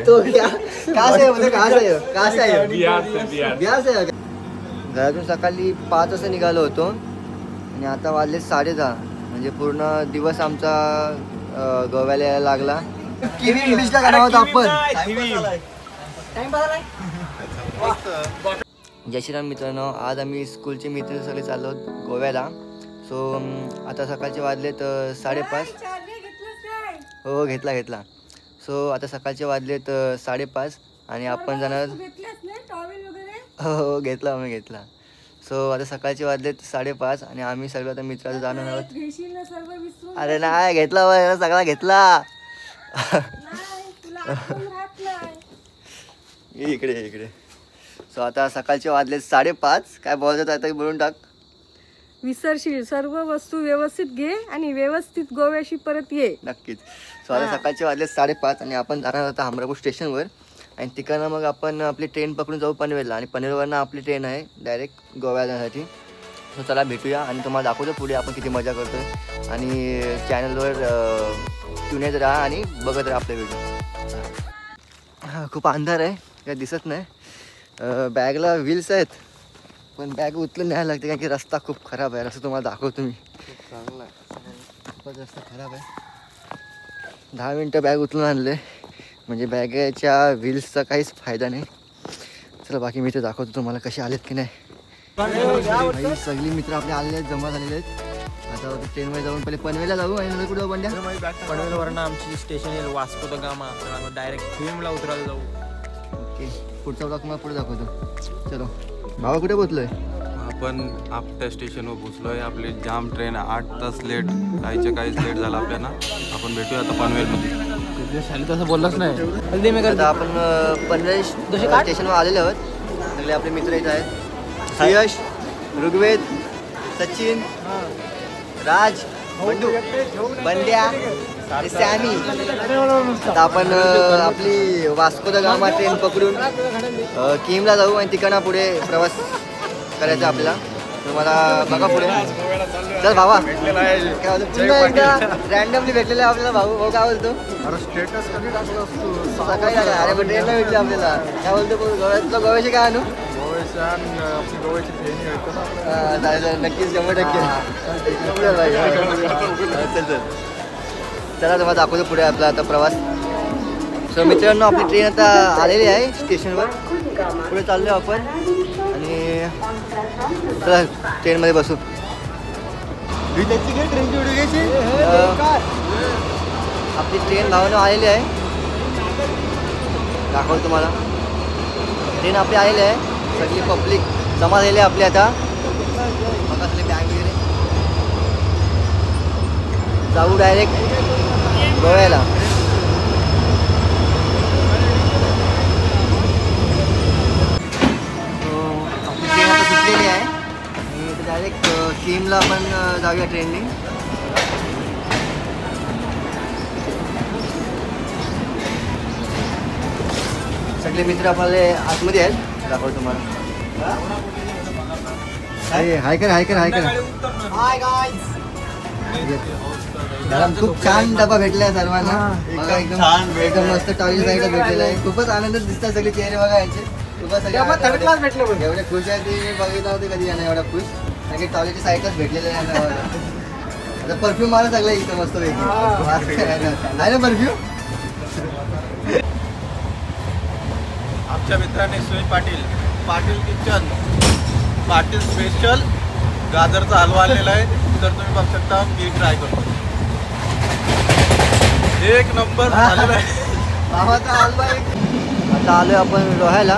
तो क्या कहाँ से म्हणजे कहाँ से आहे बिहार से घरातून सकाळी 5 वाजता निघालो होतो आणि आता वाजले 10:30 म्हणजे पूर्ण दिवस आमचा गोव्याला यायला लागला. किवी इंग्लिशला करणार आहोत आपण. जय श्रीराम मित्रांनो, आज आम्ही स्कूलचे मित्र सगळे चाललो गोव्याला. सो आता सकाळचे वाजलेत 5:30. हो घेतला. सो आता सकाळचे वाजलेत 5:30 आणि आपण जाणार. हो घेतला. सो आता सकाळचे वाजलेत 5:30 आणि आम्ही सगळं आता मित्राचं जाणार आहोत. अरे नाही घेतला बा, सगळा घेतला. इकडे. सो आता सकाळचे वाजले 5:30. काय बोलायचं आता बोलून टाक. विसरशील सर्व वस्तू व्यवस्थित घे आणि व्यवस्थित गोव्याशी परत ये. नक्कीच. सो आता सकाळचे वाजले 5:30 आणि आपण जाणार होता हमरापूर स्टेशनवर आणि तिकडनं मग आपण आपली ट्रेन पकडून जाऊ पनवेलला आणि पनवेलवरनं आपली ट्रेन आहे डायरेक्ट गोव्याला जाण्यासाठी. सो चला भेटूया आणि तुम्हाला दाखवतो पुढे आपण किती मजा करतोय आणि चॅनलवर ट्यून येत राहा आणि बघत राहा आपले व्हिडिओ. खूप अंधार आहे, काय दिसत नाही. बॅगला व्हील्स आहेत पण बॅग उचलून न्यायला लागते कारण की रस्ता खूप खराब आहे. रस्ता तुम्हाला दाखवतो मी. चांगला आहे, खूपच रस्ता खराब आहे. 10 मिनटं बॅग उचलून आणले म्हणजे बॅगच्या व्हील्सचा काहीच फायदा नाही. चला बाकी मित्र दाखवतो तुम्हाला कसे आलेत की नाही. सगळी मित्र आपले आलेले आहेत, जमा झालेले आहेत. आता ट्रेनमध्ये जाऊन पहिले पनवेलला जाऊ आणि नंतर कुठे जाऊ बंड्या. पनवेलवरनं आमची स्टेशन येईल वास्को द गामा, डायरेक्ट फिल्मला उतरायला जाऊ. ओके, पुढचा ब्लॉग तुम्हाला पुढे दाखवतो. चलो भावा कुठे पोहोचलोय आपण? आपल्या स्टेशनवर पोहोचलोय. आपली जाम ट्रेन 8 तास लेट, काहीच लेट झाला आपल्याला. आपण भेटूया आता पनवेलमध्ये. तसं बोललाच नाही. आता आपण पनवेल स्टेशनवर आलेले आहोत. सगळे आपले मित्र इथे आहेत. सुयश, ऋग्वेद, सचिन, राज, बंडू, बंड्या, सॅमी. आता आपण आपली वास्को द गामा ट्रेन पकडून किमला जाऊ आणि तिकडनं पुढे प्रवास करायचा आपल्याला. तुम्हाला बघा पुढे. चल भावा, एकदा रॅन्डमली भेटलेला आपल्याला भाऊ काय बोलतो? स्टेटस कधी टाकला असतो सकाळी टाकला. अरे पण ट्रेनला भेटली आपल्याला. काय बोलतो गोव्यातलं? गोव्याशी काय आणू? चालेल, नक्कीच 100%. चल चला तुम्हाला दाखवतो पुढे आपला आता प्रवास. सो मित्रांनो, आपली ट्रेन आता आलेली आहे स्टेशनवर. पुढे चाललो आपण आणि चला ट्रेनमध्ये बसू. आपली ट्रेन भावना आलेली आहे, दाखवतो तुम्हाला. ट्रेन आपली आलेली आहे, सगळी पब्लिक जमा झालेली आहे आपली. आता बघा सगळे बॅग वगैरे. जाऊ डायरेक्ट गोव्याला. आपली ट्रेन आता सुटलेली आहे आणि डायरेक्ट किमला आपण जाऊया ट्रेनने. सगळे मित्र आपले आतमध्ये आहेत, दाखवतो तुम्हाला. हाय कर. खूप छान डबा भेटला आहे सर्वांना. बघा एकदम मस्त टॉयलेट साईडला भेटलेला आहे. खूपच आनंदात दिसतात सगळे चेहरे बघा यांचे. एवढे खुश आहे ते बघितलं होते कधी यांना एवढा खुश. कारण की टॉयलेटच्या साईडलाच भेटलेलं आहे. आता परफ्यूम मारा सगळं इथं मस्त पैकी आहे ना परफ्यूम. आमच्या मित्राने सुयश पाटील किचन, पाटील स्पेशल गाजरचा हलवा आणलेला आहे. तर तुम्ही बघू शकता. मी ट्राय करतो. एक नंबर झालेला आहे भावाचा हलवा. आता आलोय आपण रोहायला.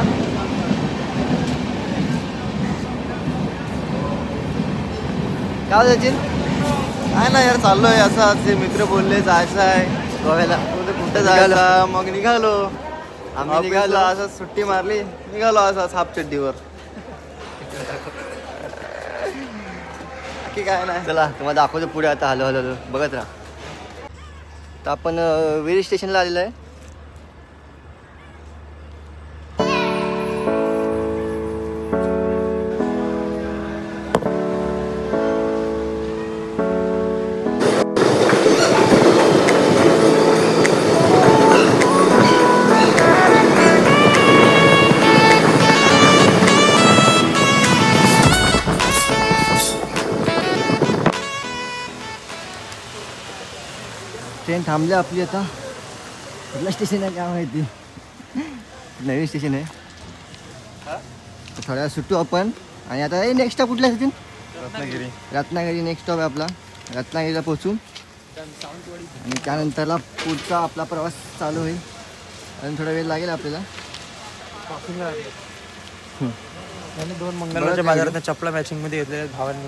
काय सचिन? काय ना यार, चाललोय असं. ते मित्र बोलले जायचं आहे गोव्याला. कुठे जायचं? मग निघालो. आम्ही निघालो असं सुट्टी मारली, निघालो असं हाफ चड्डीवर. की काय नाही. चला तुम्हाला दाखवतो पुढे आता. हलो बघत राहा. तर आपण वेरी स्टेशनला आलेलो आहे. ट्रेन थांबली आपली आता. कुठलं स्टेशन आहे काय माहिती, नवीन स्टेशन आहे. तर थोड्या वेळात सुटू आपण. आणि आता नेक्स्ट स्टॉप कुठला आहे सचिन? रत्नागिरी नेक्स्ट स्टॉप आहे आपला. रत्नागिरीला पोचू आणि त्यानंतरला पुढचा आपला प्रवास चालू होईल. अजून थोडा वेळ लागेल आपल्याला. दोन मंगळवारच्या बाजारात चपला मॅचिंग मध्ये घेतलेल्या भावांनी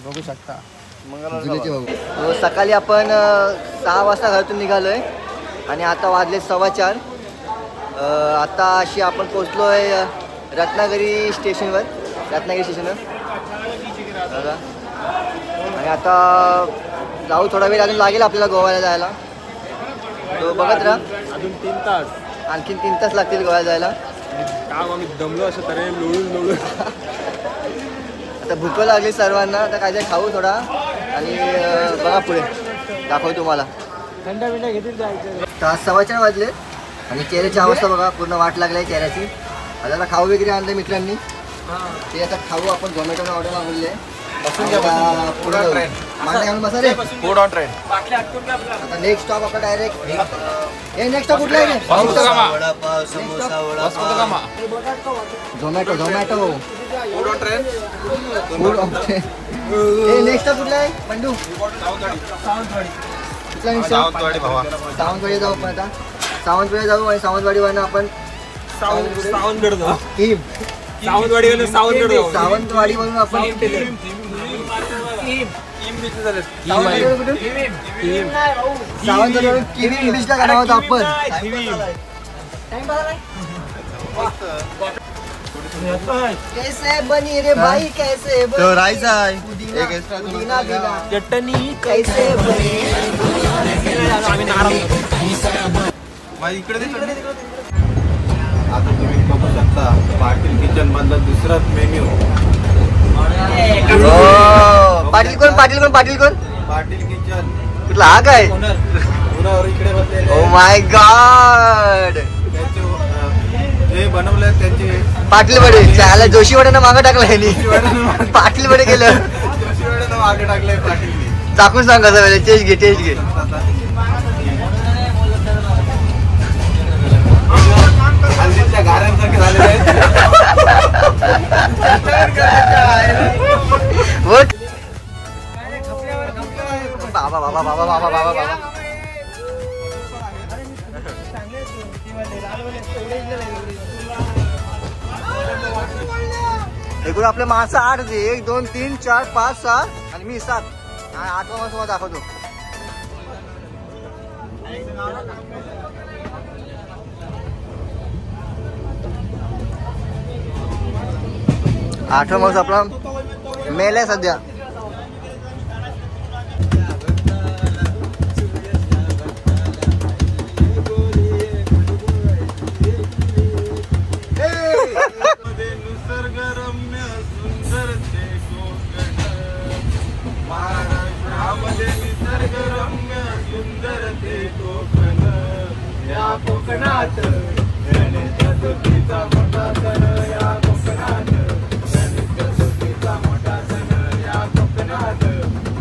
बघू शकता. हो, सकाळी आपण 6 वाजता घरातून निघालोय आणि आता वाजले 4:15. आता अशी आपण पोचलो आहे रत्नागिरी स्टेशनवर. बघा. आणि आता जाऊ, थोडा वेळ अजून लागेल आपल्याला गोव्याला जायला. तो बघत राहा, अजून 3 तास, आणखीन 3 तास लागतील गोव्याला जायला. काम आम्ही दमलो असं तरी लोळून. आता भूक लागली सर्वांना. आता काहीतरी खाऊ थोडा आणि बघा पुढे दाखवतो तुम्हाला. थंड बिंड घेतील जायचं. 4:15 वाजले आणि चेहऱ्याची अवस्था बघा, पूर्ण वाट लागली आहे चेहऱ्याची. आता खाऊ वगैरे आणलं मित्रांनी. ते आता खाऊ आपण झोमॅटोने ऑर्डर मागवले. Food on train. आता नेक्स्ट स्टॉप आपला डायरेक्ट. हे नेक्स्ट स्टॉप कुठला आहे? झोमॅटो. Food on train. हे नेक्स्ट स्टॉप कुठला आहे पंडू? कुठला नेक्स्ट स्टॉप? सावंतवाडी जाऊ आपण आता. सावंतवाडी जाऊ आणि सावंतवाडीवरनं आपण सावंतगड जाऊ. सावंतवाडीवरून आपण सावंतवाडीवरून किवी बीचला जाणार आहोत आपण. कैसे बनी रे भाई, कैसे बनी? तो राईस आहे. पुदीना बिना चटणी कैसे बनी? इकडे आता तुम्ही बघू शकता पाटील किचन मधला दुसराच मेन्यू. पाटील कोण? पाटील किचन कुठला हा काय? पुण्यावर इकडे बसलेले. Oh my God. त्यांचे जे बनवले त्यांचे पाटील वडे. त्याला जोशी वड्यानं मागं टाकलं ह्यानी. पाटील वडे केलं. जोशी वड्यानं मागे टाकलंय पाटीलने. टाकून सांग कसं वेळेला. टेस्ट घे. हल्दीच्या गाऱ्यांसारखे झालेले आहेत. बाबा. एकूण आपले माणसं 8 होते. 1 2 3 4 5 6 आणि मी 7. 8वा माणूस मला दाखवतो. आठवा माणूस आपला मेल आहे सध्या. निसर्गरम्य सुंदर ते कोकण. महाराष्ट्रामध्ये निसर्गरम्य सुंदर ते कोकण. या कोकणात गणेश चतुर्थीचा मोठा सण. या कोकणात गणेश चतुर्थीचा मोठा सण. या कोकणात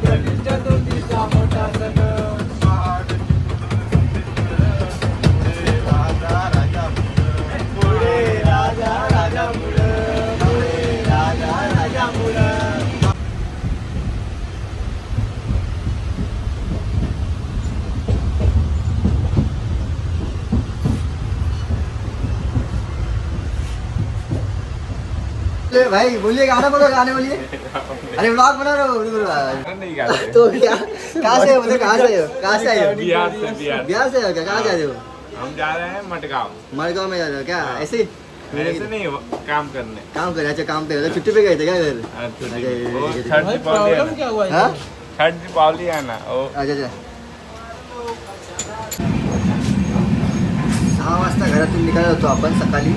गणेश चतुर्थीचा मोठा सण. राजा पुढे राजा पुढे. भाई बोलिए, गाना बोलो. अरे व्लॉग बना रहा हूँ. तो क्या कहाँ से हो? कहाँ से आए हो? बिहार से हो क्या? कहाँ जा रहे हो? हम जा रहे हैं मडगांव में जा रहे हो क्या? ऐसे ही ऐसे नहीं काम करने काम कर. अच्छा काम पे छुट्टी पे गए थे क्या घर? थर्ड दीपावली क्या हुआ? हाँ थर्ड दीपावली है ना. अच्छा 6 वाजता घरातून निघालो होतो आपण सकाळी.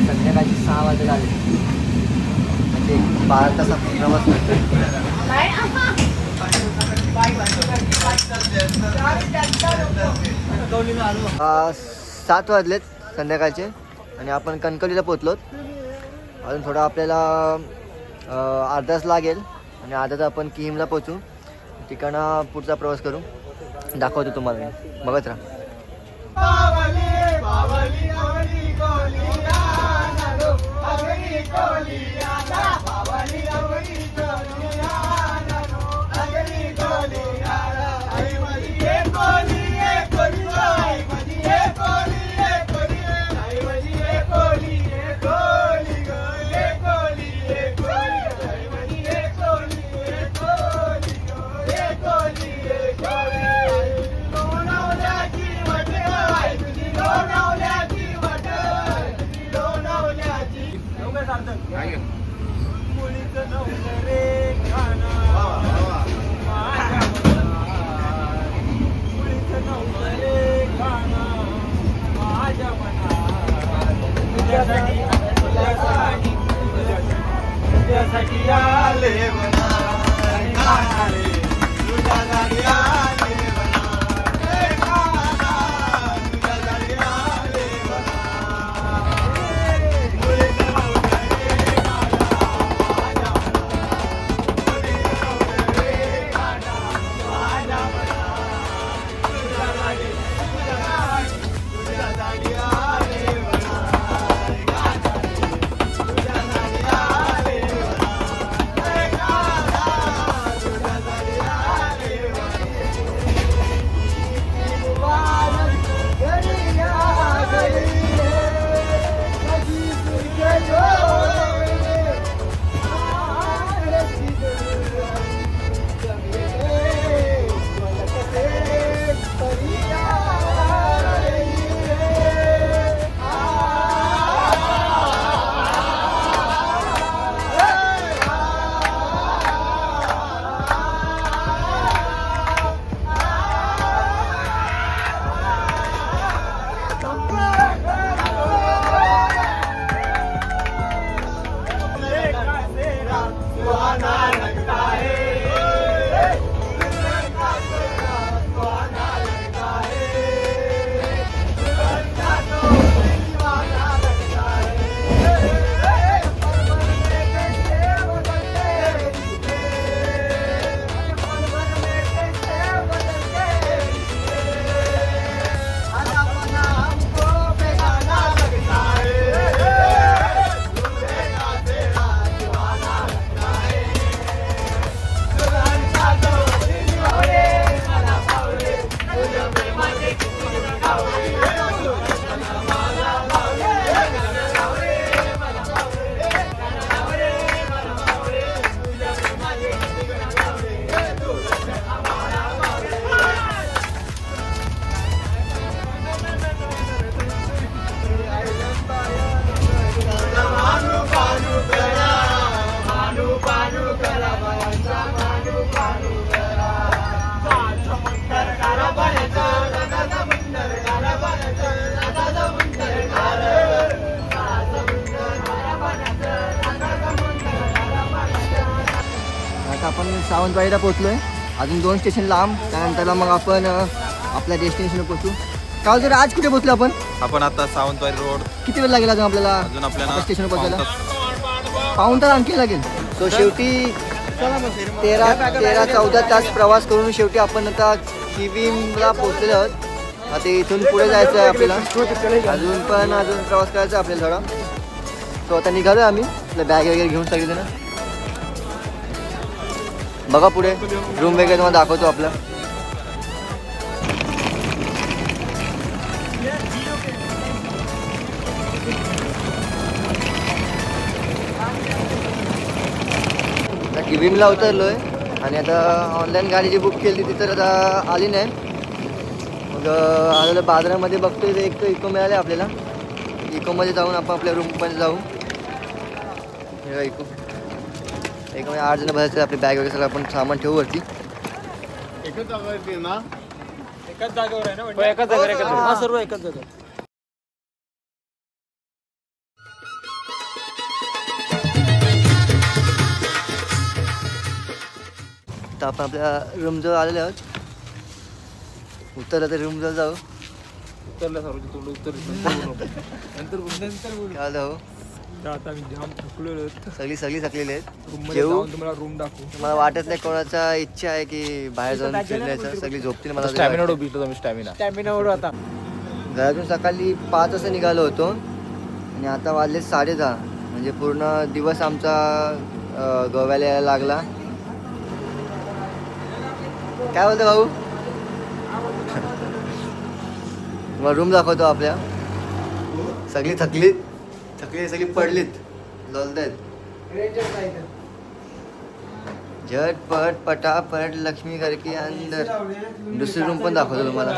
संध्याकाळची 6 वाजता झाले. म्हणजे 12 तासाचा प्रवास करतो. 7 वाजलेत संध्याकाळचे आणि आपण कणकवलीला पोचलोत. अजून थोडा आपल्याला अर्धा तास लागेल आणि अर्धा तास आपण किहीमला पोचू. ठिकाणा पुढचा प्रवास करू, दाखवतो तुम्हाला मी. बघत राहा. आपण सावंतवाडीला पोहोचलोय. अजून 2 स्टेशन लांब, त्यानंतरला मग आपण आपल्या डेस्टिनेशनला पोहोचू. काल जर आज कुठे पोहोचलो आपण आता सावंतवाडी रोड. किती वेळ लागेल अजून आपल्याला आपल्या स्टेशन पोहोचायला? पाऊण तास आणखी लागेल. सो शेवटी 13-14 तास प्रवास करून शेवटी आपण आता किवीमला पोहोचलेलो आहोत. आता इथून पुढे जायचं आहे आपल्याला. अजून प्रवास करायचा आहे आपल्याला थोडा. सो आता निघालो आम्ही आपल्या बॅग वगैरे घेऊन सगळेजण. बघा पुढे रूम वगैरे तुम्हाला दाखवतो आपला. किवीमला उतरलोय आणि आता ऑनलाईन गाडी जी बुक केली ती तर आता आली नाही. मग आलेलं बाजारामध्ये बघतोय एक इको मिळाले आपल्याला. इकोमध्ये जाऊन आपण आपल्या रूममध्ये जाऊ. इको मध्ये 8 जण बसायचं. आपली बॅग वगैरे सगळं आपण सामान ठेवू वरती. एकच जागेवर ना, एकाच जागेवर आहे ना? एकाच जागेवर सर्व एकाच जागेवर. तर आपण आपल्या रूमजवळ आलेले आहोत. उतरलं तर रूमजवळ जाऊ. उतरलं सर्व तोंड उतर नंतर काय हो मित्र आता आम्ही जाम थकलेलो आहेत. सगळी थकलेली आहेत. रूममध्ये जेवू जाऊन तुम्हाला रूम दाखवू. मला वाटत नाही कोणाचा इच्छा आहे की बाहेर जाऊन फिरण्याचं. सगळी झोपतील मला तरी वाटतं. स्टॅमिना ओढू आता. घरातून सकाळी 5 वाजता निघालो होतो आणि आता वाजले 10:30. म्हणजे पूर्ण दिवस आमचा गोव्याला यायला लागला. काय बोलतो भाऊ? मग रूम दाखवतो आपल्या. सगळी सगळी पडलीत लोलतायत. झटपट पटापट लक्ष्मी करके अंदर. दुसरी रूम पण दाखवतो तुम्हाला.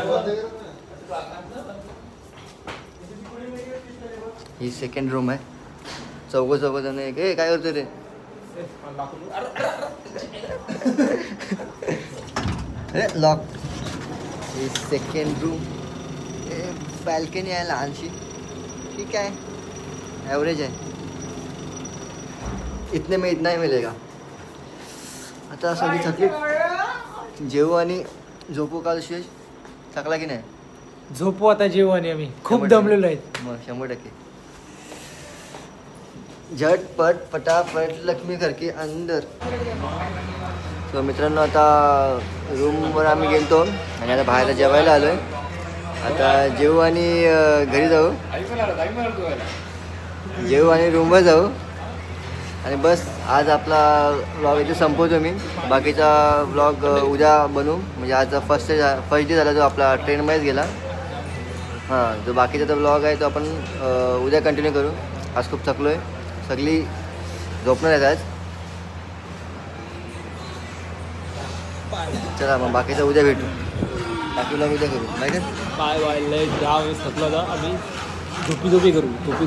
ही सेकंड रूम आहे. चौघ जण एक. ए काय करतो रे? लॉक. ही सेकंड रूम. बॅल्कनी आहे लहानशी. ठीक आहे, ॲव्हरेज आहे. इतने में इतना ही मिलेगा. आता सगळी थकली. जेवू आणि झोपू. का विशेष थकला की नाही? झोपू आता जेवू आणि आम्ही खूप 100% दमलेलो आहेत. मग 100%. झटपट पटापट लक्ष्मी करके अंदर. सो मित्रांनो, आता रूमवर आम्ही गेलतो आणि आता बाहेर जेवायला आलोय. आता जेवू आणि घरी जाऊ. जेवू आणि रूमवर जाऊ आणि बस. आज आपला व्लॉग इथे संपवतो मी. बाकीचा व्लॉग उद्या बनवू. म्हणजे आज फर्स्ट डे झाला जो आपला ट्रेनमध्येच गेला. हां, जो बाकीचा जो व्लॉग आहे तो आपण उद्या कंटिन्यू करू. आज खूप थकलो आहे. सगळी झोपणार आहेत आज. चला मग बाकीचं उद्या भेटू. बाकी व्लॉग उद्या करू नाही का? Bye bye. लय जाम थकलो आता आम्ही. झोपी करू. झोपी